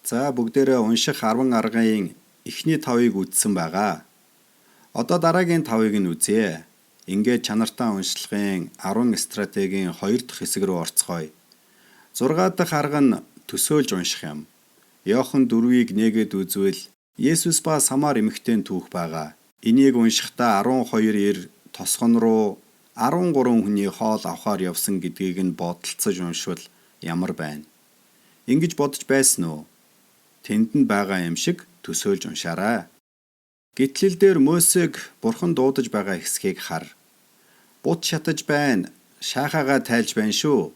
За бүгдээрээ унших 10 аргын эхний 5-ыг үзсэн байгаа. Одоо дараагийн 5-ыг нь үзье. Ингээд чанартай уншлагын 10 стратегийн 2 дахь хэсэг рүү орцгоё. 6 дахь арга нь төсөөлж унших юм. Иохан 4-ийг нээгээд үзвэл Есүс ба Самар эмэгтэйн түүх байгаа. Энийг уншихдаа 12 тосгон руу 13 хүний хоол авахаар явсан гэдгийг нь бодолцож уншвал ямар байна? Ингэж бодож байсан уу? Тэнд нь байгаа юм шиг төсөөлж уншаарай. Гитлэл дээр Мосег бурхан дуудаж байгаа хэсгийг хар. Бут шатаж байна, шаахаагаа тайлж байна шүү.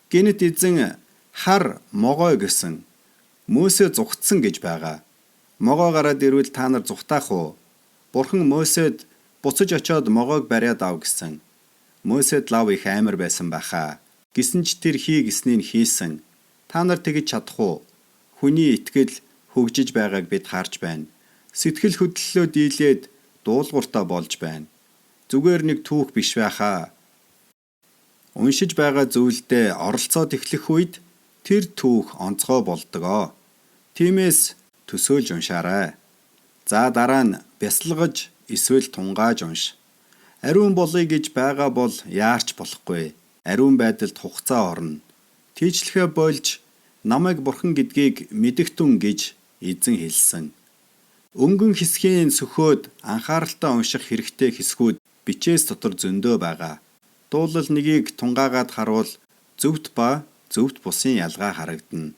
Гэнэт эзэн хар могой гэсэн. Мосе зүгтсэн гэж байгаа. Могой гараад ирвэл та нар зүхтаах уу? Бурхан Мосед буцаж очиод могойг бариад ав гэсэн. Мосед лав их амар байсан баха. Гэсэн ч тэр хий гэснийг хийсэн. Та нар тэгж чадах уу? Хүний итгэл хөгжиж байгааг бид харж байна. Сэтгэл хөдлөлөө дийлээд дуулууртаа болж байна. Зүгээр нэг түүх биш байхаа. Уншиж байгаа зүйлдээ оролцоод эхлэх үед тэр түүх онцгой болдгоо. Тиймээс төсөөлж уншаарай. За дараа нь бясалгаж эсвэл тунгааж унш. Ариун болъё гэж байгаа бол яарч болохгүй. Ариун байдалд хугацаа орно. Тийчлэхэ болж намайг бурхан гэдгийг мэдэгтэн гэж эзэн хэлсэн. Өнгөн хэсгийн сөхөөд анхааралтай унших хэрэгтэй хэсгүүд бичээс дотор зөндөө байгаа. Дуулал 1-ийг тунгаагаад харуул зөвхт ба зөвхт бусын ялгаа харагдана.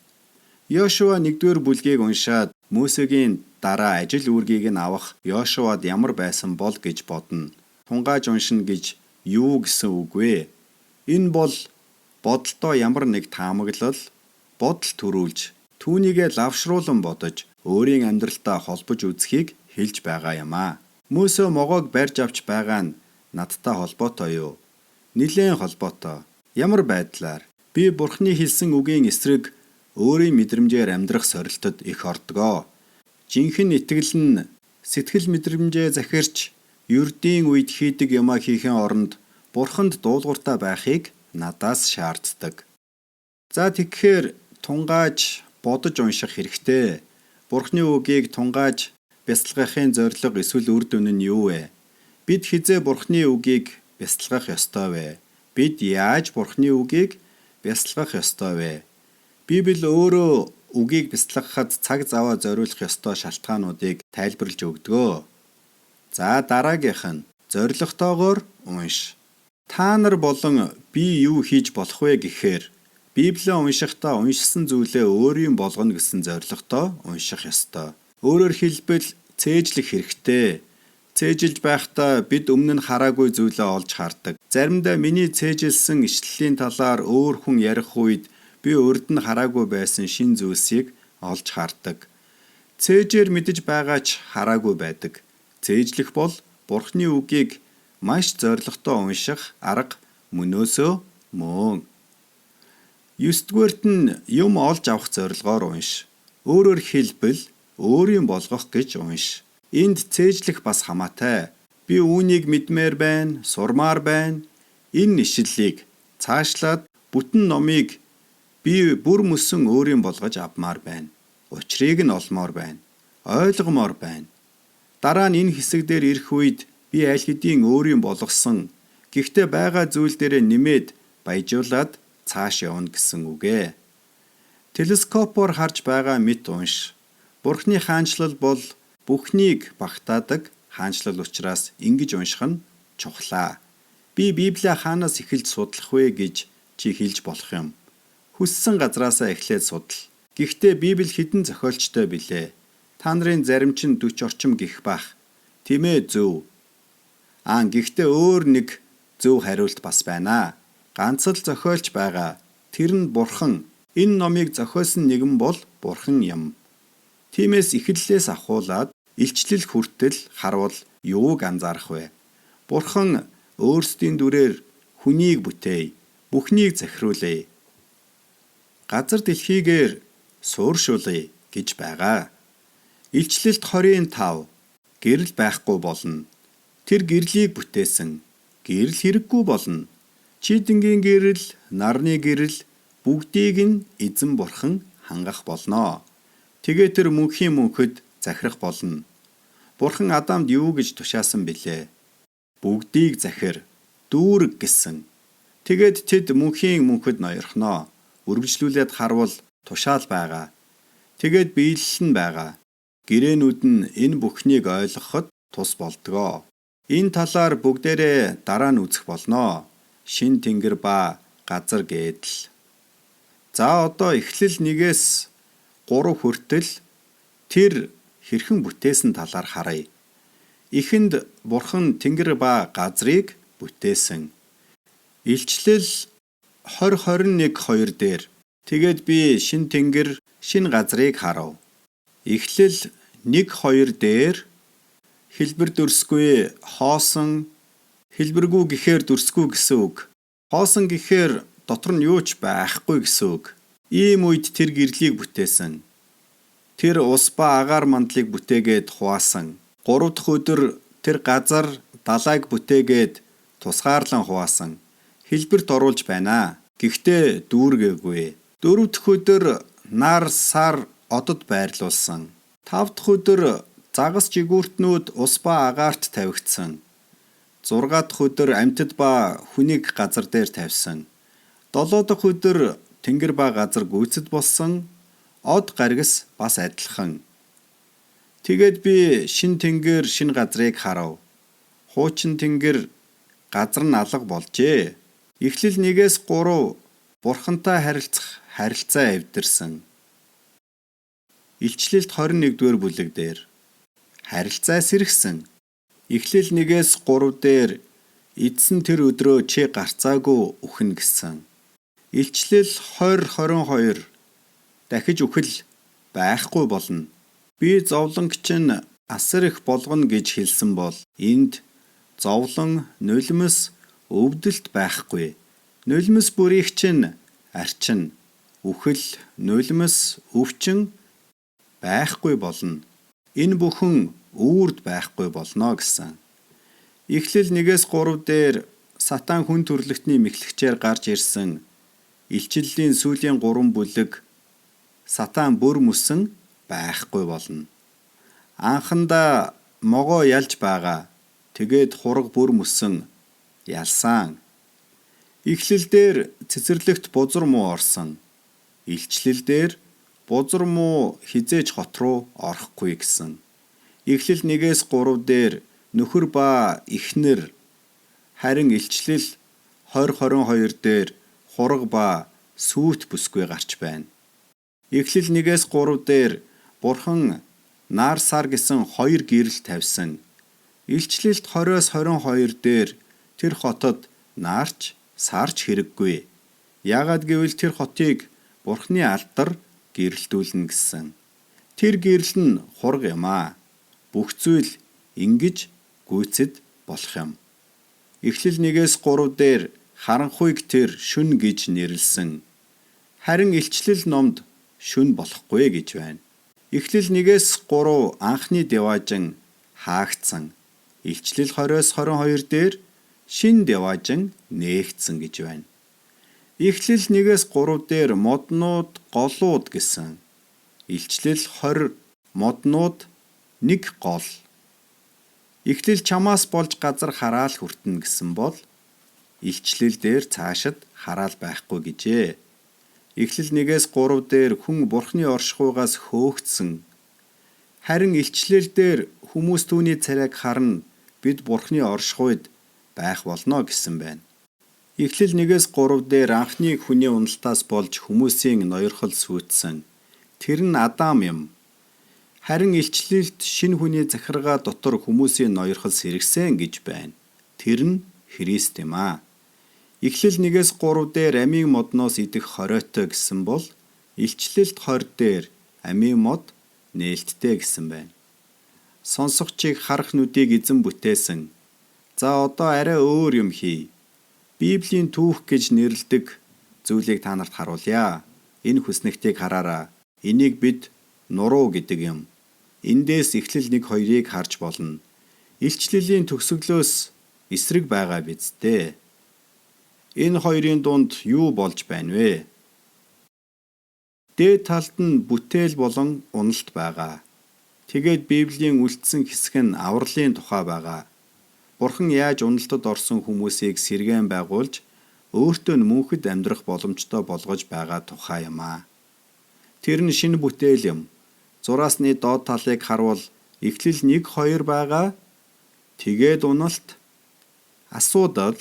Йошуа 1-р бүлгийг уншаад Мосегийн дараа ажил үүргийг нь авах Йошуад ямар байсан бол гэж бодно. Тунгааж уншина гэж юу гэсэн үг вэ? Энэ бол бодолдоо ямар нэг таамаглал, бодол төрүүлж, түүнийгээ лавшруулан бодож, өөрийн амьдралтаа холбож үзхийг хэлж байгаа юм аа. Мөсө могойг барьж авч байгаа нь надтай холбоотой юу? Нилээн холбоотой. Ямар байдлаар? Би Бурхны хэлсэн үгийн эсрэг өөрийн мэдрэмжээр амьдрах сорилтод их ордгоо. Жинхэнэ итгэл нь сэтгэл мэдрэмжээ захирч, ердийн үед хийдэг юмаа хийхин оронд Бурханд дуулууртай байхыг надаас шаарддаг. За тэгэхээр тунгааж бодож унших хэрэгтэй. Бурхны үгийг тунгааж бясалгахын зорилго эсвэл үр дүн нь юу вэ? Бид хизээ Бурхны үгийг бясалгах ёстой вэ? Бид яаж Бурхны үгийг бясалгах ёстой вэ? Библи өөрөө үгийг бясалгахад цаг зав зориулах ёстой шалтгаануудыг тайлбарлаж өгдөг. За дараагийнх нь зорилготойгоор унш. Та нар болон би юу хийж болох вэ гэхээр Библийг уншихдаа уншсан зүйлээ өөрийн болгоно гэсэн зорилготой унших ёстой. Өөрөөр хэлбэл цээжлэх хэрэгтэй. Цээжилж байхдаа бид өмнө нь хараагүй зүйлээ олж хардаг. Заримдаа миний цээжилсэн ишлэлийн талаар өөр хүн ярих үед би урд нь хараагүй байсан шин зүйлсийг олж хардаг. Цээжээр мэдэж байгаа ч хараагүй байдаг. Цээжлэх бол Бурхны үгийг маш зорилготой унших арга мөнөөсөө мөн. 9-дүгээрт нь юм олж авах зорилгоор унш. Өөрөөр хэлбэл өөрийн болгох гэж унш. Энд цээжлэх бас хамаатай. Би үүнийг мэдмээр байна, сурмаар байна. Энэ ишлэлийг цаашлаад бүтэн номыг би бүр мөсөн өөрийн болгож авмаар байна. Учрыг нь олмоор байна. Ойлгомоор байна. Дараа нь энэ хэсэг дээр ирэх үед би аль хэдийн өөрийн болгосон гэхдээ байгаа зүйл дээрээ нэмээд баяжуулаад цааш явна гэсэн үгэ. Телескопоор харж байгаа мэт унш. Бурхны хаанчлал бол бүхнийг багтаадаг хаанчлал учраас ингэж унших нь чухлаа. Би Библийг хаанаас эхэлж судлах вэ гэж чи хэлж болох юм. Хүссэн газраасаа эхлээд судал. Гэхдээ Библи хэдэн зохиолчтой билээ. Та нарын зарим чинь 40 орчим гих бах. Тэмээ зөв. Гэхдээ өөр нэг зөв хариулт бас байна. Ганц л зохиолч байгаа. Тэр нь Бурхан. Энэ номыг зохиосон нэгэн бол Бурхан юм. Тиймээс эхлэлээс ахуулаад илчлэл хүртэл харуул юуг анзаарах вэ? Бурхан өөрсдийн дүрээр хүнийг бүтээе. Бүхнийг захируулъя. Газар дэлхийгээр сууршуулъя гэж байгаа. Илчлэлт 25 гэрэл байхгүй болно. Тэр гэрлийг бүтээсэн. Гэрэл хэрэггүй болно. Чийдэнгийн гэрэл, нарны гэрэл бүгдийг нь эзэн Бурхан хангах болно. Тэгээ тэр мөнхийн мөнхөд захирах болно. Бурхан Адамд юу гэж тушаасан билээ? Бүгдийг захир, дүүрэг гэсэн. Тэгээд тэд мөнхийн мөнхөд ноёрхноо. Үргэлжлүүлээд харвал тушаал байгаа. Тэгээд биелэл нь байгаа. Гэрээнүүд нь энэ бүхнийг ойлгоход тус болдгоо. Энэ талаар бүгдээрээ дараа нь үзэх болноо. Шин тэнгэр ба газар гэдэл. За одоо эхлэл 1-ээс 3 хүртэл тэр хэрхэн бүтээсэн талаар харъя. Эхэнд Бурхан тэнгэр ба газрыг бүтээсэн. Илчлэл 20:21-2 дээр тэгээд би шин тэнгэр, шин газрыг харав. Эхлэл 1:2 дээр хэлбэр дүрсгүй хоосон, хэлбэргүй гэхээр дүрсгүй гэсэн үг. Хоосон гэхээр дотор нь юу ч байхгүй гэсэн үг. Ийм үед тэр гэрлийг бүтээсэн. Тэр ус ба агаар мандлыг бүтээгээд хуваасан. 3 дахь өдөр тэр газар далайг бүтээгээд тусгаарлан хуваасан. Хэлбэрт оруулж байна. Гэхдээ дүүргээгүй. 4 дахь өдөр нар сар одод байрлуулсан. 5 дахь өдөр загас жигүүртнүүд ус ба агаарт тавигдсан. 6 дахь өдөр амьтад ба хүнийг газар дээр тавьсан. 7 дахь өдөр тэнгэр ба газар гүйцэд болсон. Од гаргас бас адилхан. Тэгээд би шин тэнгэр, шин газрыг харав. Хуучин тэнгэр, газар нь алга болжээ. Эхлэл 1-ээс 3 Бурхантай харилцах харилцаа эвдэрсэн. Илчлэлт 21-р бүлэг дээр харилцаа сэргсэн. Эхлэл 1-ээс 3 дээр эдсэн тэр өдрөө чи гарцаагүй үхэн гэсэн. Илчлэл 20:22 дахиж үхэл байхгүй болно. Би зовлонгч нь асар их болгоно гэж хэлсэн бол энд зовлон, нулимс, өвдөлт байхгүй. Нулимс бүрийг чинь арчин, үхэл, нулимс, өвчин байхгүй болно. Энэ бүхэн үүрд байхгүй болно гэсэн. Эхлэл 1-ээс 3 дээр Сатан хүн төрлөختний мэхлэгчээр гарч ирсэн. Илчлэлийн сүүлийн 3 бүлэг Сатан бүр мөсөн байхгүй болно. Анхандаа могоо ялж байгаа. Тэгээд хураг бүр мөсөн ялсан. Эхлэлдэр цэцэрлэгт бузар муу орсон. Илчлэлдэр бузар муу хизээж хот руу орохгүй гэсэн. Эхлэл 1-ээс 3 дээр нөхөр ба эхнэр, харин илчлэл 20:22 дээр хураг ба сүйт бүсгүй гарч байна. Эхлэл 1-ээс 3 дээр Бурхан нар сар гэсэн 2 гэрэл тавьсан. Илчлэлт 20-оос 22 дээр тэр хотод нарч, сарч хэрэггүй. Яагад гэвэл тэр хотыг Бурханы алдар гэрэлтүүлнэ гэсэн. Тэр гэрэл нь хураг юм аа. Бүх зүйл ингэж гүйцэд болох юм. Эхлэл 1-ээс 3 дээр харанхуйг тэр шүн гэж нэрлсэн. Харин илчлэл номд шүн болохгүй гэж байна. Эхлэл 1-ээс 3 анхны деважин хаагдсан. Илчлэл 20-оос 22 дээр шин деважин нээгдсэн гэж байна. Эхлэл 1-ээс 3 дээр моднууд, голууд гэсэн. Илчлэл 20 моднууд, нэг гол. Эхлэл чамаас болж газар хараал хүртэнэ гэсэн бол илчлэл дээр цаашид хараал байхгүй гэжээ. Эхлэл 1-ээс 3 дээр хүн Бурханы оршихуйгаас хөөгдсөн. Харин илчлэл дээр хүмүүс түүний царайг харна, бид Бурханы оршихуйд байх болно гэсэн байна. Эхлэл 1-ээс 3 дээр анхны хүний уналтаас болж хүмүүсийн ноёрхол сүйтсэн. Тэр нь Адам юм. Харин илчлэлт шинэ хүний захиргаа дотор хүмүүсийн ноёрхол сэргсэн гэж байна. Тэр нь Христ юм аа. Эхлэл 1-ээс 3 дээр амийн модноос идэх хориотой гэсэн бол илчлэлт 20 дээр амийн мод нээлттэй гэсэн байна. Сонсогчийг харах нүдийг эзэн бүтээсэн. За одоо арай өөр юм хий. Библийн түүх гэж нэрлэдэг зүйлийг та нарт харуулъя. Энэ хүснэгтийг хараараа. Энийг бид нуруу гэдэг юм. Эндээс эхлэл 1-2-ыг харж болно. Илчлэлийн төгсгөлөөс эсрэг байгаа биз дээ. Энэ хоёрын дунд юу болж байна вэ? Дээд талд нь бүтээл болон уналт байгаа. Тэгээд Библийн үлдсэн хэсэг нь авралын тухай байгаа. Бурхан яаж уналтад орсон хүмүүсийг сэргээн байгуулж өөртөө мөнхөд амьдрах боломжтой болгож байгаа тухай юм аа. Тэр нь шинэ бүтээл юм. Зураасны доод талыг харвал Эхлэл 1:2 байгаа. Тэгээд уналт, асуудал,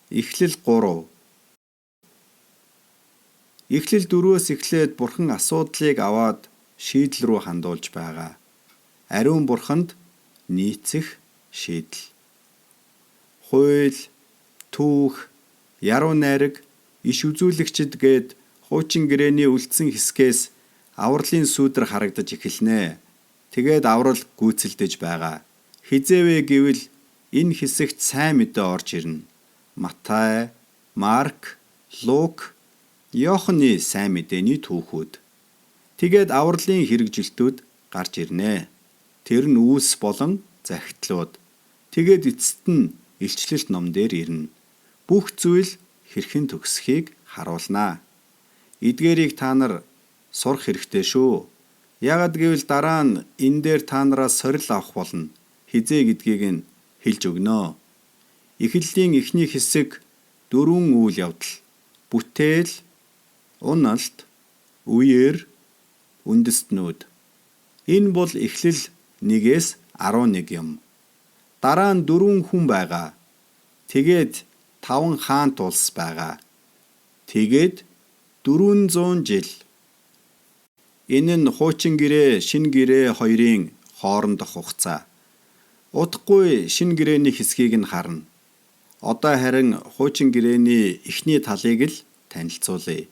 Эхлэл 3. Эхлэл 4-өөс эхлээд Бурхан асуудлыг аваад шийдэл рүү хандуулж байгаа. Ариун Бурханд нийцэх шийдэл. Хууль, түүх, яруу найраг, иш үзүүлэгчд гээд хуучин гэрээний үлдсэн хэсгээс авралын сүудэр харагдаж эхэлнэ. Тэгээд аврал гүйцэлдэж байгаа. Хизээвэ гэвэл энэ хэсэгт сайн мэдээ орж ирнэ. Матай, Марк, Лук, Иоханны сайн мэдээний түүхүүд. Тэгээд авралын хэрэгжилтүүд гарч ирнэ. Тэр нь үүс болон захидлууд. Тэгээд эцэст нь илчлэлт ном дээр ирнэ. Бүх зүйл хэрхэн төгсөхийг харуулнаа. Эдгээрийг та нар сурах хэрэгтэй шүү. Ягд гэвэл дараа нь энэ дээр та нараас сорил авах болно. Хизээ гэдгийг нь хэлж өгнө. Эхлэлийн эхний хэсэг 4 үйл явдал. Бүтээл, уналт, үеэр, үндэстнүүд. Энэ бол Эхлэл 1-ээс 11 юм. Дараа нь 4 хүн байгаа. Тэгээд 5 хаант улс байгаа. Тэгээд 400 жил. Энэ нь хуучин гэрээ, шинэ гэрээ хоёрын хоорондох хугацаа. Удахгүй шинэ гэрээний хэсгийг нь харна. Одоо харин хуучин гэрээний эхний талыг л танилцуулъя.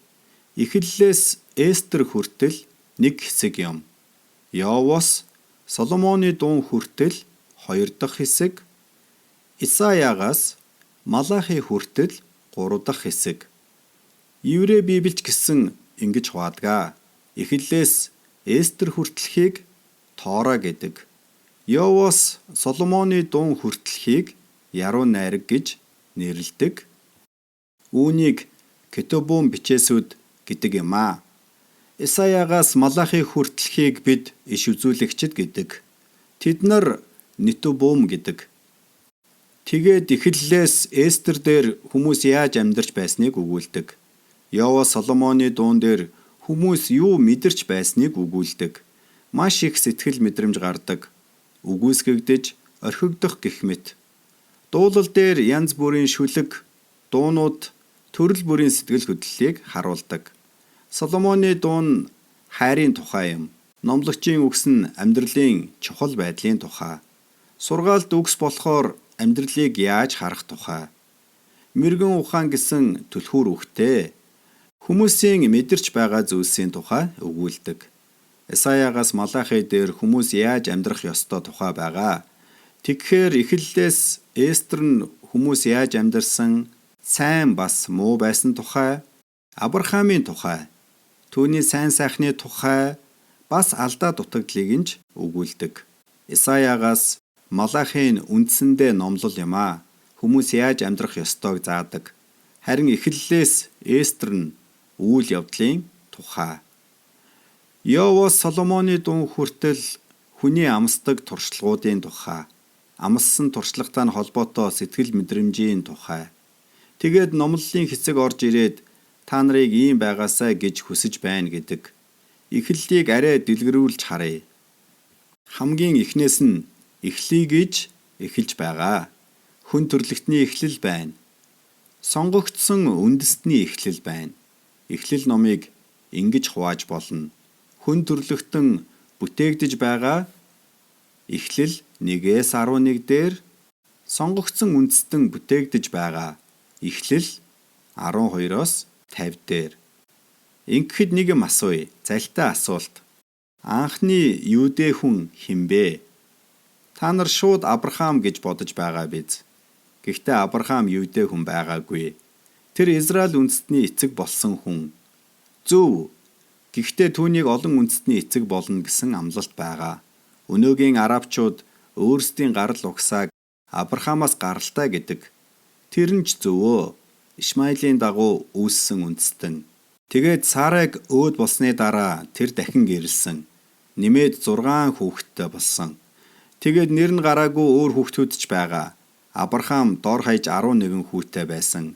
Эхлэлээс Эстер хүртэл нэг хэсэг юм. Йовос, Соломоны дуун хүртэл 2 дахь хэсэг. Исаягаас Малахи хүртэл 3 дахь хэсэг. Еврей Библич гэсэн ингэж хуваадгаа. Эхлэлээс Эстер хүртэлхийг Тоора гэдэг. Йовос Соломоны дуун хүртэлхийг яруу найраг гэж нэрлэдэг. Үүнийг Кетубун бичээсүүд гэдэг юм аа. Исаягаас Малахи хүртэлхийг бид иш үзүүлэгчд гэдэг. Тэд нар Нитубум гэдэг. Тэгээд Эхлэлээс Эстер дээр хүмүүс яаж амьдарч байсныг өгүүлдэг. Йовос Соломоны дуун дээр хүмүүс юу мэдэрч байсныг өгүүлдэг. Маш их сэтгэл мэдрэмж гардаг. Үгүйсгэгдэж, орхигдох гэх мэт. Дуулал дээр янз бүрийн шүлэг, дуунууд, төрөл бүрийн сэтгэл хөдлөлийг харуулдаг. Соломоны дуун хайрын тухай юм. Номлогчийн үгс нь амьдралын чухал байдлын тухай. Сургаалт үгс болохоор амьдралыг яаж харах тухай. Мэргэн ухаан гэсэн түлхүүр үгтэй хүмүүсийн мэдэрч байгаа зүйлсийн тухай өгүүлдэг. Исаягаас Малахи дээр хүмүүс яаж амьдрах ёстой тухай байгаа. Тэгэхээр Эхлэлээс Эстер нь хүмүүс яаж амьдарсан, сайн бас муу байсан тухай, Авраамийн тухай, түүний сайн сайхны тухай, бас алдаа дутагдлыг нь өгүүлдэг. Исаягаас Малахийн үндсэндээ номлол юм аа. Хүмүүс яаж амьдрах ёстойг заадаг. Харин Эхлэлээс Эстер нь үйл явдлын тухай. Йовос Соломоны дуун хүртэл хүний амсдаг туршлагуудын тухай. Амссан туршлагатай нь холбоотой сэтгэл мэдрэмжийн тухай. Тэгээд номлолын хэсэг орж ирээд та нарыг ийм байгаасай гэж хүсэж байна гэдэг. Эхлэлийг арай дэлгэрүүлж харъя. Хамгийн эхнээс нь эхлэе гэж эхэлж байгаа. Хүн төрлөختний эхлэл байна. Сонгогдсон үндэстний эхлэл байна. Эхлэл номыг ингэж хувааж болно. Хүн төрлөختөн бүтээгдэж байгаа. Эхлэл 1-11 дээр сонгогдсон үндэстэн бүтээгдэж байгаа. Эхлэл 12-оос 50 дээр. Ингэхэд нэг юм асууя. Залтай асуулт. Анхны Юдэ хүн хинбэ? Та нар шууд Авраам гэж бодож байгаа биз? Гэхдээ Авраам Юдэ хүн байгаагүй. Тэр Израиль үндэстний эцэг болсон хүн. Зөв. Гэхдээ түүнийг олон үндэстний эцэг болно гэсэн амлалт байгаа. Өнөөгийн арабчууд өөрсдийн гарал угсааг Авраамаас гаралтай гэдэг. Тэр нь ч зөвөө. Ишмаилийн дагуу үүссэн үндэстэн. Тэгээд Сараг өөд болсны дараа тэр дахин гэрэлсэн. Нэмээд 6 хүүхэдтэй болсон. Тэгээд нэр нь гараагүй өөр хүүхдүүд ч байгаа. Авраам дор хаяж 11 хүүтэй байсан.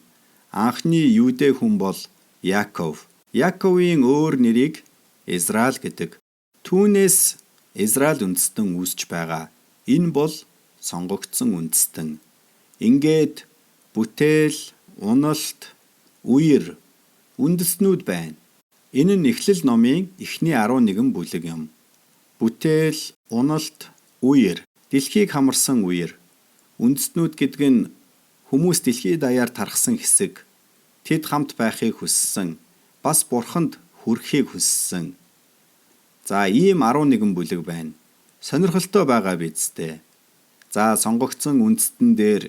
Анхны Юдэ хүн бол Яаков. Яаковын өөр нэрийг Израиль гэдэг. Түүнээс Израиль үндэстэн үүсч байгаа. Энэ бол сонгогдсон үндэстэн. Ингээд бүтээл, уналт, үер үндэстнүүд байна. Энэ нь Эхлэл номын эхний 11 бүлэг юм. Бүтээл, уналт, үер, дэлхийг хамарсан үер. Үндэстнүүд гэдэг нь хүмүүс дэлхий даяар тархсан хэсэг. Тэд хамт байхыг хүссэн. Бас Бурханд хүрэхийг хүссэн. За ийм 11 бүлэг байна. Сонирхолтой байгаа биз дээ. За сонгогдсон үндэстэн дээр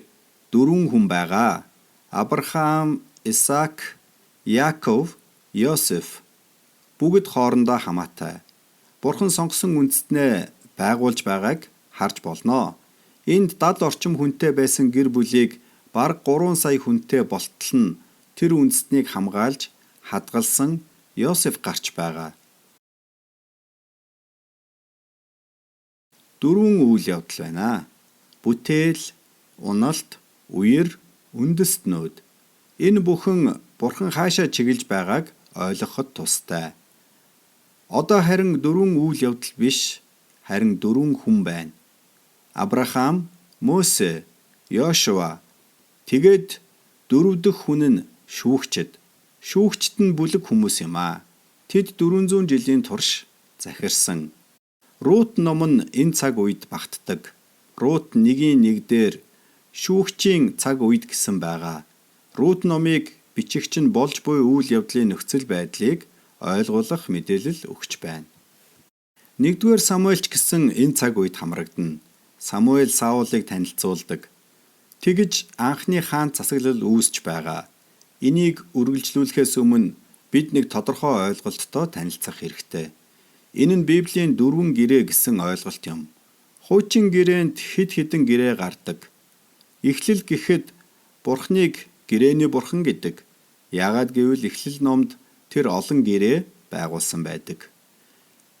4 хүн байгаа. Авраам, Исаак, Яаков, Йосеф. Бүгд хоорондоо хамаатай. Бурхан сонгосон үндэстнээ байгуулж байгааг харж болно. Энд 70 орчим хүнтэй байсан гэр бүлийг бараг 3 сая хүнтэй болтол нь тэр үндэстнийг хамгаалж хадгалсан Йосеф гарч байгаа. 4 үйл явдал байна. Бүтээл, уналт, үер, үндэстнүүд. Энэ бүхэн Бурхан хаашаа чиглэж байгааг ойлгоход тустай. Одоо харин 4 үйл явдал биш, харин 4 хүн байна. Авраам, Мосе, Йошуа. Тэгээд 4 дахь хүн нь шүүгчд. Шүүгчд нь бүлэг хүмүүс юм аа. Тэд 400 жилийн турш захирсан. Рут ном нь энэ цаг үед багтдаг. Рут 1:1 дээр шүүгчийн цаг үед гэсэн байгаа. Рут номыг бичигч нь болж буй үйл явдлын нөхцөл байдлыг ойлгуулах мэдээлэл өгч байна. 1-р Самуэльч гэсэн энэ цаг үед хамрагдана. Самуэль Саулыг танилцуулдаг. Тэгж анхны хаан засаглал үүсч байгаа. Энийг үргэлжлүүлэхээс өмнө бид нэг тодорхой ойлголттой танилцах хэрэгтэй. Энэ нь Библийн 4 гэрээ гэсэн ойлголт юм. Хуучин гэрээнд хэд хэдэн гэрээ гардаг. Эхлэл гэхэд Бурхныг гэрээний бурхан гэдэг. Яагаад гэвэл Эхлэл номд тэр олон гэрээ байгуулсан байдаг.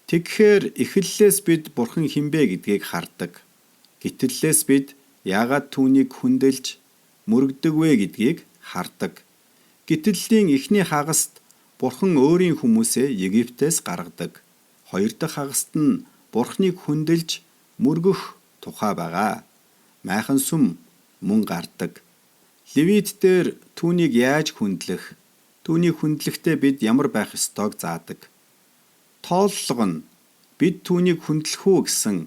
Тэгэхээр эхлэлээс бид Бурхан хинбэ гэдгийг хардаг. Гитлэлээс бид яагаад түүнийг хүндэлж мөрөгдөг вэ гэдгийг хардаг. Гитлэлийн эхний хагаст Бурхан өөрийн хүмүүсээ Египтээс гаргадаг. 2 дахь хагаст нь Бурханыг хүндэлж мөргөх тухай байгаа. Майхан сүм мөн гардаг. Левит дээр түүнийг яаж хүндлэх, түүнийг хүндлэхдээ бид ямар байх ёстойг заадаг. Тооллого нь бид түүнийг хүндлэх үү гэсэн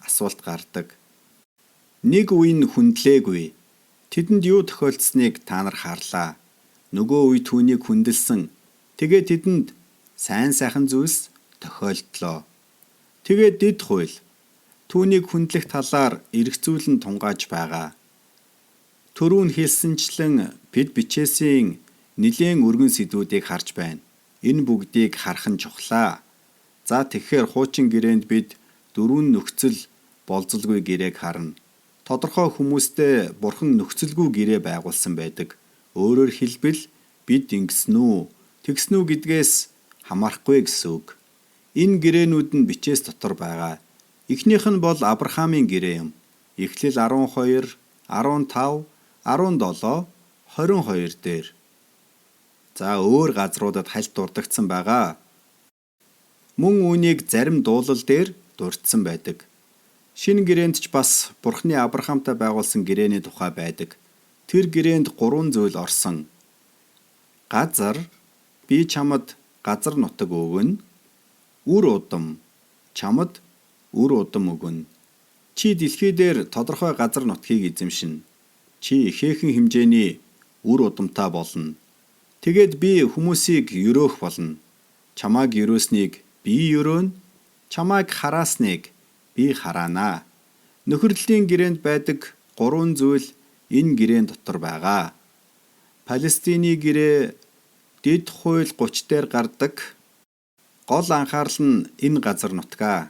асуулт гардаг. Нэг үе нь хүндлээгүй. Тэдэнд юу тохиолдсныг та нар харлаа. Нөгөө үе түүнийг хүндэлсэн. Тэгээ тэдэнд сайн сайхан зүйлс тохиолдлоо. Тэгээ дэд хууль түүнийг хүндлэх талаар эргцүүлэн тунгааж байгаа. Түрүүн хэлсэнчлэн бид бичээсийн нэлээд өргөн сэдвүүдийг харж байна. Энэ бүгдийг харах нь чухлаа. За тэгэхээр хуучин гэрээнд бид 4 нөхцөл болзолгүй гэрээг харна. Тодорхой хүмүүстэй Бурхан нөхцөлгүй гэрээ байгуулсан байдаг. Өөрөөр хэлбэл бид ингэсэн үү, тэгсэн үү гэдгээс хамаарахгүй гэсэн үг. Энэ гэрээнүүд нь бичээс дотор байгаа. Эхнийх нь бол Авраамийн гэрээ юм. Эхлэл 12, 15, 17, 22 дээр. За өөр газруудад хальт дурдгдсан байгаа. Мөн үүнийг зарим дуулал дээр дурдсан байдаг. Шинэ гэрээнд ч бас Бурхны Авраамтай байгуулсан гэрээний тухай байдаг. Тэр гэрээнд 3 зүйл орсон. Газар, би чамд газар нутаг өгнө. Үр удам, чамд үр удам өгнө. Чи дэлхий дээр тодорхой газар нутгийг эзэмшинэ. Чи ихээхэн хэмжээний үр удамтай болно. Тэгэд би хүмүүсийг өрөөх болно. Чамайг өрөөснийг би өрөөнө. Чамайг хараасныг би хараана. Нөхөрлөлийн гэрээнд байдаг 3 зүйл энэ гэрээн дотор байгаа. Палестины гэрээ дэд хууль 30 дээр гардаг. Гол анхаарал нь энэ газар нутгаа.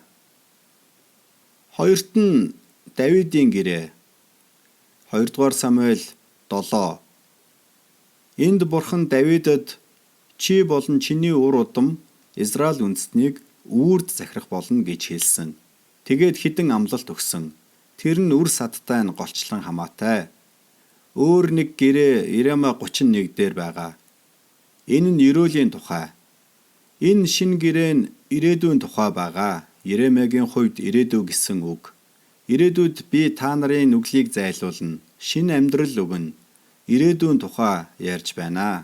Хоёрт нь Давидын гэрээ. 2 дугаар Самуэль 7. Энд Бурхан Давидад Чи болон чиний ур удам Израиль үндэстнийг үрд захирах болно гэж хэлсэн. Тэгээд хідэн амлалт өгсөн. Тэр нь үр садтай нь голчлон хамаатай. Өөр нэг гэрээ Иремя 31 дээр байгаа. Энэ нь ерөөлийн тухай. Энэ шин гэрээ нь ирээдүйн тухай байгаа. Иремягийн хувьд ирээдүй гэсэн үг. Ирээдүйд би та нарын нүглийг зайлуулна. Шин амьдрал өгнө. Ирээдүйн тухай ярьж байна.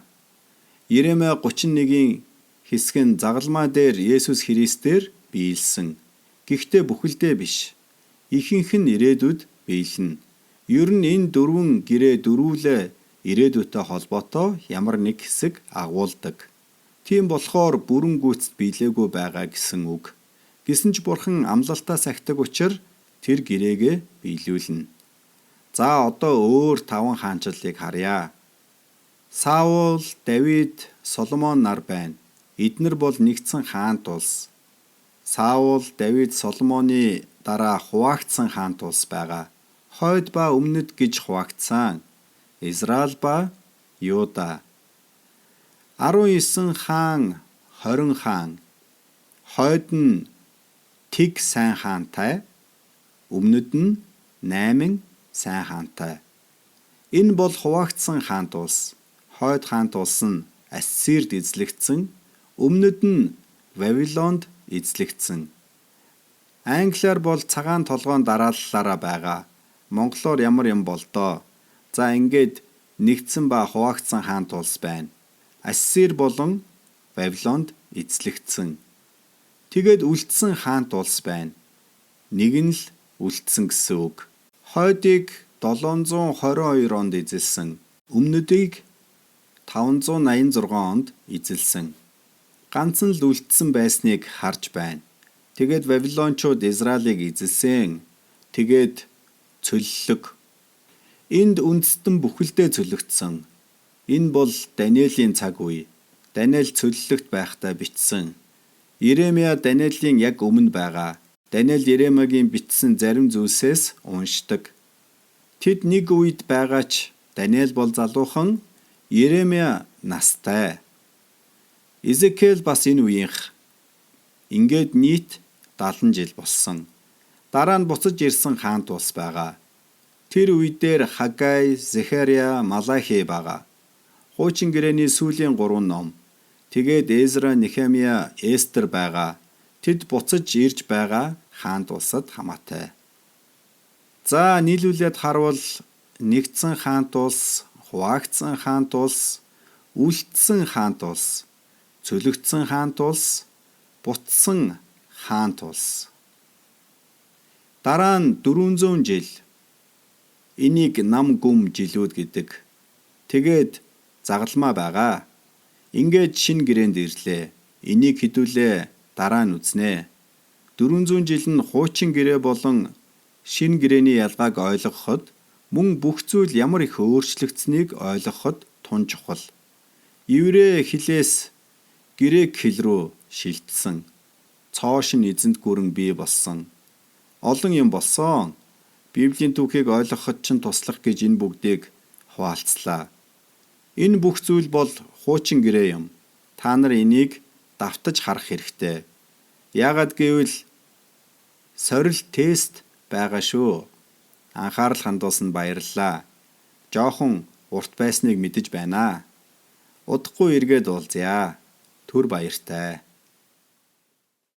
Иремя 31-ийн хэсэг нь загалмаа дээр Есүс Христээр биелсэн. Гэхдээ бүхэлдээ биш. Ихэнх нь ирээдүйд биелнэ. Ер нь энэ дөрвөн гэрээ дөрвөлээ ирээдүйтэй холбоотой ямар нэг хэсэг агуулдаг. Тийм болохоор бүрэн гүйцэд биелээгүй байгаа гэсэн үг. Гэсэн ч Бурхан амлалтаа сахидаг учраас тэр гэрээгээ биелүүлнэ. За одоо өөр 5 хаанчлалыг харъя. Саул, Давид, Соломон нар байна. Эднэр бол нэгдсэн хаант улс. Саул, Давид, Соломоны дараа хуваагдсан хаант улс байгаа. Хойд ба өмнөд гэж хуваагдсан. Израиль ба Юда. 19 хаан, 20 хаан. Хойд нь Тэг сайн хаантай, өмнөд нь 8 сайн хаантай. Энэ бол хуваагдсан хаант улс. Хойд хаант улс нь Ассирд эзлэгдсэн, өмнөд нь Вавилонд эзлэгдсэн. Англиар бол цагаан толгоон дарааллаараа байгаа. Монголоор ямар юм бол доо. За ингээд нэгдсэн ба хуваагдсан хаант улс байна. Ассир болон Вавилонд эзлэгдсэн. Тэгээд үлдсэн хаант улс байна. Нэг нь л үлдсэн гэсэн үг. Хойдыг 722 онд эзэлсэн. Өмнөдийг 586 онд эзэлсэн. Ганц нь л үлдсэн байсныг харж байна. Тэгээд Вавилончууд Израилийг эзэлсэн. Тэгээд цөллөг. Энд үндэстэн бүхэлдээ цөлөгдсөн. Энэ бол Даниэлийн цаг үе. Даниэл цөллөгт байхдаа бичсэн. Иремя Даниэлийн яг өмнө байгаа. Даниэл Иремягийн бичсэн зарим зүйлсээс уншдаг. Тэд нэг үед байгаа ч Даниэл бол залуухан, Иремя настай. Изекиэл бас энэ үеийнх. Ингээд нийт 70 жил болсон. Дараа нь буцаж ирсэн хаант улс байгаа. Тэр үедээр Хагай, Захария, Малахи байгаа. Хуучин гэрээний сүүлийн 3 ном. Тэгээд Эзра, Нехемия, Эстер байгаа. Тэд буцаж ирж байгаа хаант улсад хамаатай. За нийлүүлээд харвал нэгдсэн хаант улс, хуваагдсан хаант улс, үлдсэн хаант улс, цөлөгдсөн хаант улс, бутсан хаант улс. Дараа нь 400 жил. Энийг нам гүм жилүүд гэдэг. Тэгээд загалмаа байгаа. Ингээд шин гэрээнд ирлээ. Энийг хэдүүлээ дараа нь үзнэ. 400 жил нь хуучин гэрээ болон шин гэрээний ялгааг ойлгоход мөн бүх зүйл ямар их өөрчлөгдсөнийг ойлгоход тун чухал. Еврей хэлээс грек хэл рүү шилжсэн. Цоошин эзэнт гүрэн бий болсон. Олон юм болсон. Библийн түүхийг ойлгоход ч туслах гэж энэ бүгдийг хуваалцлаа. Энэ бүх зүйл бол хуучин гэрээ юм. Та нар энийг давтаж харах хэрэгтэй. Яагад гэвэл сорил тест байгаа шүү. Анхаарал хандуулсанд баярлалаа. Жохон урт байсныг мэдэж байна. Удахгүй эргээд уулзъя. Түр баяртай.